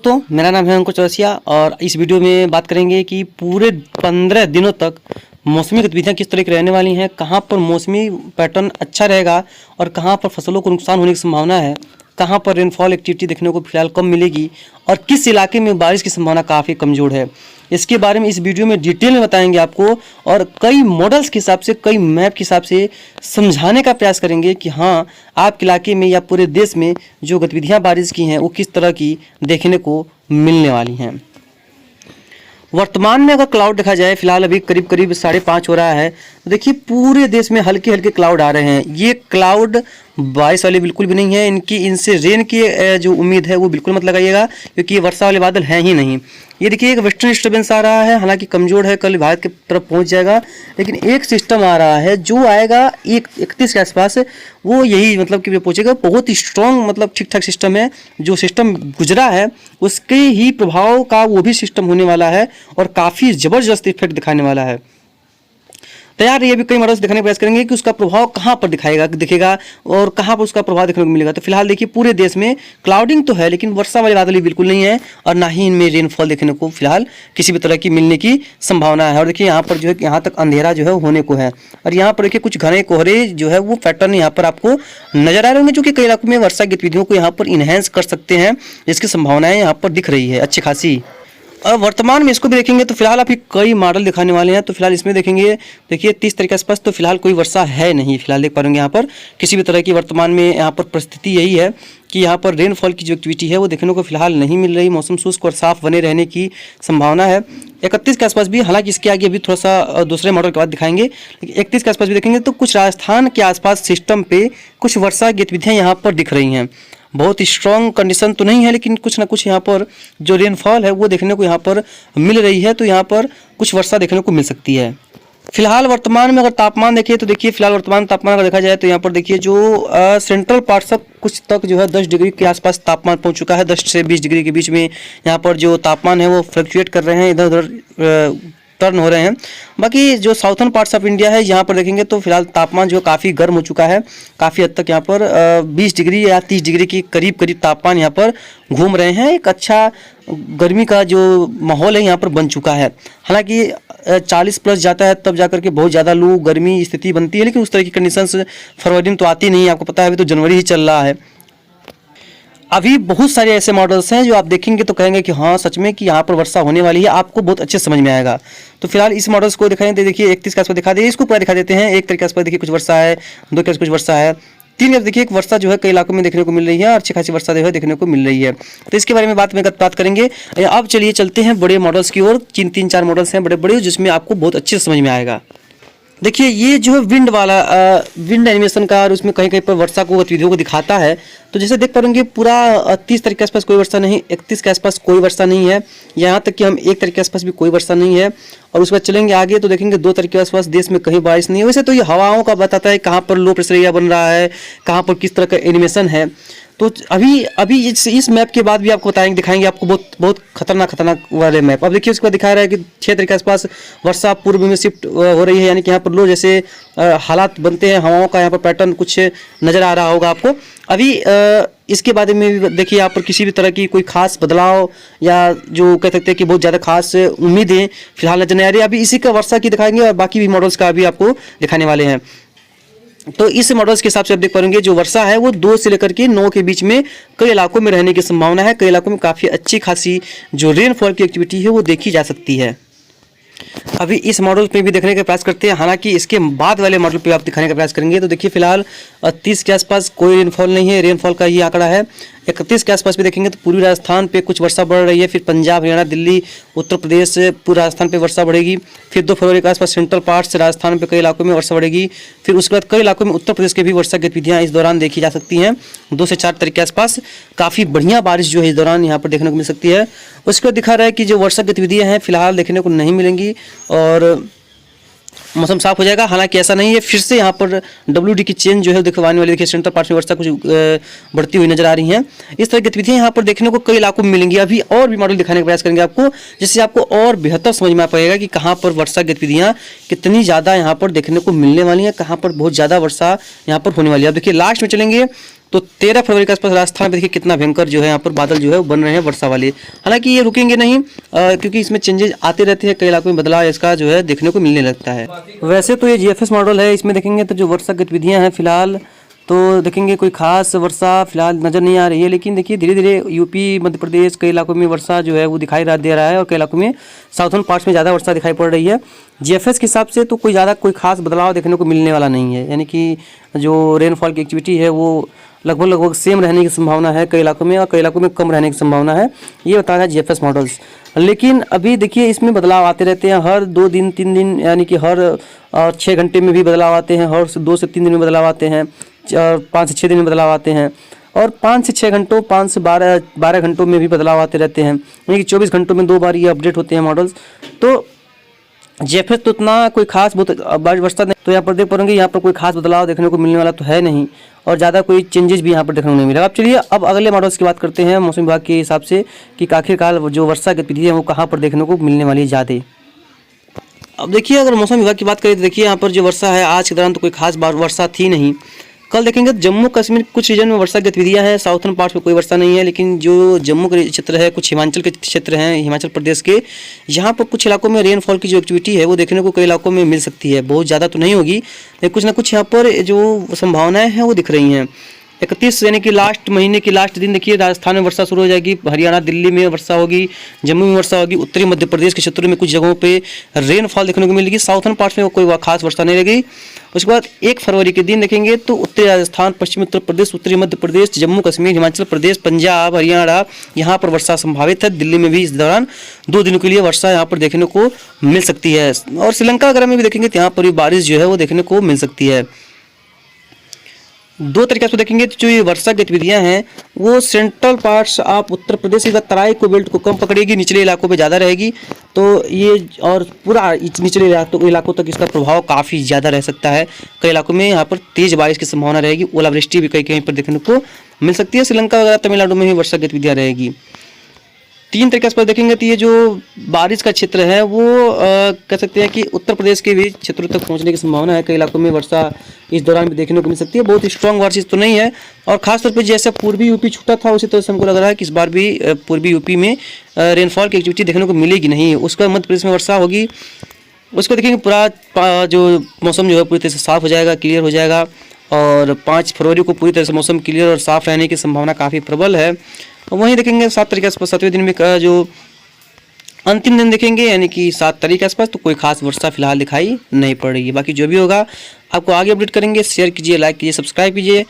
दोस्तों, मेरा नाम है अंकुर चौरसिया और इस वीडियो में बात करेंगे कि पूरे 15 दिनों तक मौसमी गतिविधियां किस तरह की रहने वाली हैं, कहां पर मौसमी पैटर्न अच्छा रहेगा और कहां पर फसलों को नुकसान होने की संभावना है, कहां पर रेनफॉल एक्टिविटी देखने को फिलहाल कम मिलेगी और किस इलाके में बारिश की संभावना काफ़ी कमज़ोर है। इसके बारे में इस वीडियो में डिटेल में बताएंगे आपको और कई मॉडल्स के हिसाब से, कई मैप के हिसाब से समझाने का प्रयास करेंगे कि हाँ, आपके इलाके में या पूरे देश में जो गतिविधियां बारिश की हैं वो किस तरह की देखने को मिलने वाली हैं। वर्तमान में अगर क्लाउड देखा जाए, फिलहाल अभी करीब करीब 5:30 हो रहा है, तो देखिए पूरे देश में हल्के हल्के क्लाउड आ रहे हैं। ये क्लाउड बारिश वाले बिल्कुल भी नहीं है, इनसे रेन की जो उम्मीद है वो बिल्कुल मत लगाइएगा, क्योंकि ये वर्षा वाले बादल हैं ही नहीं। ये देखिए एक वेस्टर्न डिस्टर्बेंस आ रहा है, हालांकि कमजोर है, कल भारत की तरफ पहुंच जाएगा, लेकिन एक सिस्टम आ रहा है जो आएगा 31 के आसपास, वो यही मतलब कि पहुंचेगा। बहुत ही स्ट्रॉन्ग, मतलब ठीक ठाक सिस्टम है। जो सिस्टम गुजरा है उसके ही प्रभाव का वो भी सिस्टम होने वाला है और काफ़ी ज़बरदस्त इफेक्ट दिखाने वाला है। तैयार रहिए, अभी कई मॉडल्स दिखाने का प्रयास करेंगे कि उसका प्रभाव कहाँ पर दिखेगा और कहाँ पर उसका प्रभाव देखने को मिलेगा। तो फिलहाल देखिए पूरे देश में क्लाउडिंग तो है, लेकिन वर्षा वाले बादल बिल्कुल नहीं है और ना ही इनमें रेनफॉल देखने को फिलहाल किसी भी तरह की मिलने की संभावना है। और देखिए यहाँ पर जो है, यहाँ तक अंधेरा जो है होने को है और यहाँ पर देखिए कुछ घने कोहरे जो है वो पैटर्न यहाँ पर आपको नजर आ रहे होंगे, जो कि कई इलाकों में वर्षा गतिविधियों को यहाँ पर इनहेंस कर सकते हैं, जिसकी संभावनाएं यहाँ पर दिख रही है अच्छी खासी। और वर्तमान में इसको भी देखेंगे तो फिलहाल अभी कई मॉडल दिखाने वाले हैं। तो फिलहाल इसमें देखेंगे, देखिए 30 तारीख के आसपास तो फिलहाल कोई वर्षा है नहीं, फिलहाल देख पाएंगे यहाँ पर किसी भी तरह की। वर्तमान में यहाँ पर परिस्थिति यही है कि यहाँ पर रेनफॉल की जो एक्टिविटी है वो देखने को फिलहाल नहीं मिल रही। मौसम शुष्क और साफ बने रहने की संभावना है 31 के आसपास भी, हालांकि इसके आगे अभी थोड़ा सा दूसरे मॉडल के बाद दिखाएंगे। 31 के आसपास भी देखेंगे तो कुछ राजस्थान के आसपास सिस्टम पे कुछ वर्षा गतिविधियाँ यहाँ पर दिख रही हैं। बहुत ही स्ट्रॉन्ग कंडीशन तो नहीं है, लेकिन कुछ ना कुछ यहाँ पर जो रेनफॉल है वो देखने को यहाँ पर मिल रही है, तो यहाँ पर कुछ वर्षा देखने को मिल सकती है। फिलहाल वर्तमान में अगर तापमान देखिए तो देखिए फिलहाल वर्तमान तापमान अगर देखा जाए तो यहाँ पर देखिए जो सेंट्रल पार्ट्स तक कुछ तक जो है 10 डिग्री के आसपास तापमान पहुँच चुका है। 10 से 20 डिग्री के बीच में यहाँ पर जो तापमान है वो फ्लक्चुएट कर रहे हैं, इधर उधर टर्न हो रहे हैं। बाकी जो साउथर्न पार्ट्स ऑफ इंडिया है यहाँ पर देखेंगे तो फिलहाल तापमान जो काफ़ी गर्म हो चुका है, काफ़ी हद तक यहाँ पर 20 डिग्री या 30 डिग्री के करीब करीब तापमान यहाँ पर घूम रहे हैं। एक अच्छा गर्मी का जो माहौल है यहाँ पर बन चुका है। हालांकि 40 प्लस जाता है तब जाकर के बहुत ज़्यादा लू गर्मी स्थिति बनती है, लेकिन उस तरह की कंडीशंस फरवरी में तो आती नहीं है, आपको पता है अभी तो जनवरी ही चल रहा है। अभी बहुत सारे ऐसे मॉडल्स हैं जो आप देखेंगे तो कहेंगे कि हाँ सच में कि यहाँ पर वर्षा होने वाली है, आपको बहुत अच्छे समझ में आएगा। तो फिलहाल इस मॉडल्स को दिखाएं, देखिए 31 के आसपास दिखा दे, इसको पूरा दिखा देते हैं। 1 तारीख के आसपास देखिए कुछ वर्षा है, 2 के आसपास कुछ वर्षा है, 3 के देखिए एक वर्षा जो है कई इलाकों में देखने को मिल रही है और अच्छी खासी वर्षा जो है देखने को मिल रही है। तो इसके बारे में बात करेंगे। अब चलिए चलते हैं बड़े मॉडल्स की ओर। 3-4 मॉडल्स हैं बड़े बड़े, जिसमें आपको बहुत अच्छे से समझ में आएगा। देखिए ये जो है विंड वाला विंड एनिमेशन का, और उसमें कहीं कहीं पर वर्षा को गतिविधियों को दिखाता है। तो जैसे देख पाएंगे पूरा 30 तारीख के आसपास कोई वर्षा नहीं, 31 के आसपास कोई वर्षा नहीं है, यहाँ तक कि हम 1 तारीख के आसपास भी कोई वर्षा नहीं है। और उसके बाद चलेंगे आगे तो देखेंगे 2 तारीख के आसपास देश में कहीं बारिश नहीं है। वैसे तो ये हवाओं का बताता है कहाँ पर लो प्रेशर एरिया बन रहा है, कहाँ पर किस तरह का एनिमेशन है। तो अभी इस मैप के बाद भी आपको बताएंगे, दिखाएंगे आपको बहुत खतरनाक वाले मैप। अब देखिए उसके बाद दिखा रहा है कि 6 तारीख के आसपास वर्षा पूर्व में शिफ्ट हो रही है, यानी कि यहाँ पर लो जैसे हालात बनते हैं, हवाओं का यहाँ पर पैटर्न कुछ नज़र आ रहा होगा आपको। अभी इसके बारे में भी देखिए यहाँ पर किसी भी तरह की कोई खास बदलाव या जो कह सकते हैं कि बहुत ज़्यादा खास उम्मीदें फिलहाल नजर नहीं आ रही। अभी इसी का वर्षा की दिखाएंगे और बाकी भी मॉडल्स का भी आपको दिखाने वाले हैं। तो इस मॉडल्स के हिसाब से आप देख पाएंगे जो वर्षा है वो 2 से लेकर के 9 के बीच में कई इलाकों में रहने की संभावना है। कई इलाकों में काफ़ी अच्छी खासी जो रेनफॉल की एक्टिविटी है वो देखी जा सकती है। अभी इस मॉडल पे भी देखने का प्रयास करते हैं, हालांकि इसके बाद वाले मॉडल पे आप दिखाने का प्रयास करेंगे तो देखिए फिलहाल 30 के आसपास कोई रेनफॉल नहीं है, रेनफॉल का ये आंकड़ा है। 31 के आसपास भी देखेंगे तो पूर्वी राजस्थान पे कुछ वर्षा बढ़ रही है, फिर पंजाब, हरियाणा, दिल्ली, उत्तर प्रदेश, पूरे राजस्थान पे वर्षा बढ़ेगी। फिर 2 फरवरी के आसपास सेंट्रल पार्ट से राजस्थान पे कई इलाकों में वर्षा बढ़ेगी। फिर उसके बाद कई इलाकों में उत्तर प्रदेश के भी वर्षा गतिविधियाँ इस दौरान देखी जा सकती हैं। 2 से 4 तारीख के आसपास काफ़ी बढ़िया बारिश जो है इस दौरान यहाँ पर देखने को मिल सकती है। उसके बाद दिखा रहा है कि जो वर्षा गतिविधियाँ हैं फिलहाल देखने को नहीं मिलेंगी और मौसम साफ हो जाएगा। हालांकि ऐसा नहीं है, फिर से यहाँ पर WD की चेंज जो है दिखवाने वाली, देखिए सेंट्रल पार्ट में वर्षा कुछ बढ़ती हुई नजर आ रही हैं। इस तरह की गतिविधियाँ यहाँ पर देखने को कई इलाकों में मिलेंगी। अभी और भी मॉडल दिखाने का प्रयास करेंगे आपको, जिससे आपको और बेहतर समझ में आ पाएगा कि कहाँ पर वर्षा गतिविधियाँ कितनी ज़्यादा यहाँ पर देखने को मिलने वाली हैं, कहाँ पर बहुत ज़्यादा वर्षा यहाँ पर होने वाली है। अब देखिए लास्ट में चलेंगे तो 13 फरवरी के आसपास राजस्थान में देखिए कितना भयंकर जो है यहाँ पर बादल जो है वो बन रहे हैं वर्षा वाले। हालांकि ये रुकेंगे नहीं क्योंकि इसमें चेंजेस आते रहते हैं, कई इलाकों में बदलाव इसका जो है देखने को मिलने लगता है। वैसे तो ये GFS मॉडल है, इसमें देखेंगे तो जो वर्षा गतिविधियाँ हैं फिलहाल तो देखेंगे कोई खास वर्षा फिलहाल नज़र नहीं आ रही है, लेकिन देखिए धीरे धीरे यूपी मध्य प्रदेश कई इलाकों में वर्षा जो है वो दिखाई दे रहा है और कई इलाकों में साउथर्न पार्ट्स में ज़्यादा वर्षा दिखाई पड़ रही है। GFS के हिसाब से तो कोई खास बदलाव देखने को मिलने वाला नहीं है, यानी कि जो रेनफॉल की एक्टिविटी है वो लगभग सेम रहने की संभावना है कई इलाकों में और कई इलाकों में कम रहने की संभावना है, ये बताया है GFS मॉडल्स। लेकिन अभी देखिए इसमें बदलाव आते रहते हैं, हर 2 दिन 3 दिन यानी कि हर 6 घंटे में भी बदलाव आते हैं, हर 2 से 3 दिन में बदलाव आते हैं, 5 से 6 दिन में बदलाव आते हैं और 5 से 6 घंटों 5 से 12 घंटों में भी बदलाव आते रहते हैं, यानी कि 24 घंटों में 2 बार ये अपडेट होते हैं मॉडल्स। तो GFS तो उतना कोई खास वर्षा नहीं, तो यहाँ पर देख पाएंगे यहाँ पर कोई खास बदलाव देखने को मिलने वाला तो है नहीं और ज़्यादा कोई चेंजेस भी यहाँ पर देखने को नहीं मिलेगा। अब चलिए अब अगले मॉडल्स की बात करते हैं मौसम विभाग के हिसाब से कि आखिरकार जो वर्षा गतिविधि है वो कहाँ पर देखने को मिलने वाली है ज़्यादा। अब देखिए अगर मौसम विभाग की बात करें तो देखिए यहाँ पर जो वर्षा है आज के दौरान तो कोई खास वर्षा थी नहीं। कल देखेंगे जम्मू कश्मीर कुछ रीजन में वर्षा गतिविधियां हैं, साउथर्न पार्ट्स में कोई वर्षा नहीं है, लेकिन जो जम्मू के क्षेत्र है, कुछ हिमाचल के क्षेत्र हैं, हिमाचल प्रदेश के, यहाँ पर कुछ इलाकों में रेनफॉल की जो एक्टिविटी है वो देखने को कई इलाकों में मिल सकती है। बहुत ज़्यादा तो नहीं होगी लेकिन कुछ ना कुछ यहाँ पर जो संभावनाएँ हैं वो दिख रही हैं। 31 यानी कि लास्ट महीने की लास्ट दिन देखिए राजस्थान में वर्षा शुरू हो जाएगी, हरियाणा दिल्ली में वर्षा होगी, जम्मू में वर्षा होगी, उत्तरी मध्य प्रदेश के क्षेत्रों में कुछ जगहों पे रेनफॉल देखने को मिलेगी, साउथर्न पार्ट्स में कोई खास वर्षा नहीं रहेगी। उसके बाद 1 फरवरी के दिन देखेंगे तो उत्तरी राजस्थान, पश्चिमी उत्तर प्रदेश, उत्तरी मध्य प्रदेश, जम्मू कश्मीर, हिमाचल प्रदेश, पंजाब, हरियाणा यहाँ पर वर्षा संभावित है। दिल्ली में भी इस दौरान 2 दिनों के लिए वर्षा यहाँ पर देखने को मिल सकती है और श्रीलंका वगैरह में भी देखेंगे तो यहाँ पर भी बारिश जो है वो देखने को मिल सकती है। 2 तरीके से देखेंगे तो जो ये वर्षा गतिविधियां हैं वो central parts of Uttar Pradesh की तराई को बेल्ट को कम पकड़ेगी, निचले इलाकों पे ज़्यादा रहेगी। तो ये और पूरा निचले इलाकों तक इसका प्रभाव काफ़ी ज़्यादा रह सकता है। कई इलाकों में यहाँ पर तेज़ बारिश की संभावना रहेगी, ओलावृष्टि भी कहीं पर देखने को मिल सकती है। श्रीलंका वगैरह तमिलनाडु में भी वर्षा गतिविधियाँ रहेगी। 3 तरीके से देखेंगे तो ये जो बारिश का क्षेत्र है वो कह सकते हैं कि उत्तर प्रदेश के भी क्षेत्रों तक पहुंचने की संभावना है। कई इलाकों में वर्षा इस दौरान भी देखने को मिल सकती है। बहुत स्ट्रॉन्ग बारिश तो नहीं है और खासतौर पर जैसे पूर्वी यूपी छूटा था उसी तरह से हमको लग रहा है कि इस बार भी पूर्वी यूपी में रेनफॉल की एक्टिविटी देखने को मिलेगी नहीं। उसका मध्य प्रदेश में वर्षा होगी, उसको देखेंगे पूरा जो मौसम जो है पूरी तरह से साफ़ हो जाएगा, क्लियर हो जाएगा और 5 फरवरी को पूरी तरह से मौसम क्लियर और साफ़ रहने की संभावना काफ़ी प्रबल है। वहीं देखेंगे 7 तारीख के आसपास 7वें दिन में जो अंतिम दिन देखेंगे यानी कि 7 तारीख के आसपास तो कोई खास वर्षा फिलहाल दिखाई नहीं पड़ रही है। बाकी जो भी होगा आपको आगे अपडेट करेंगे। शेयर कीजिए, लाइक कीजिए, सब्सक्राइब कीजिए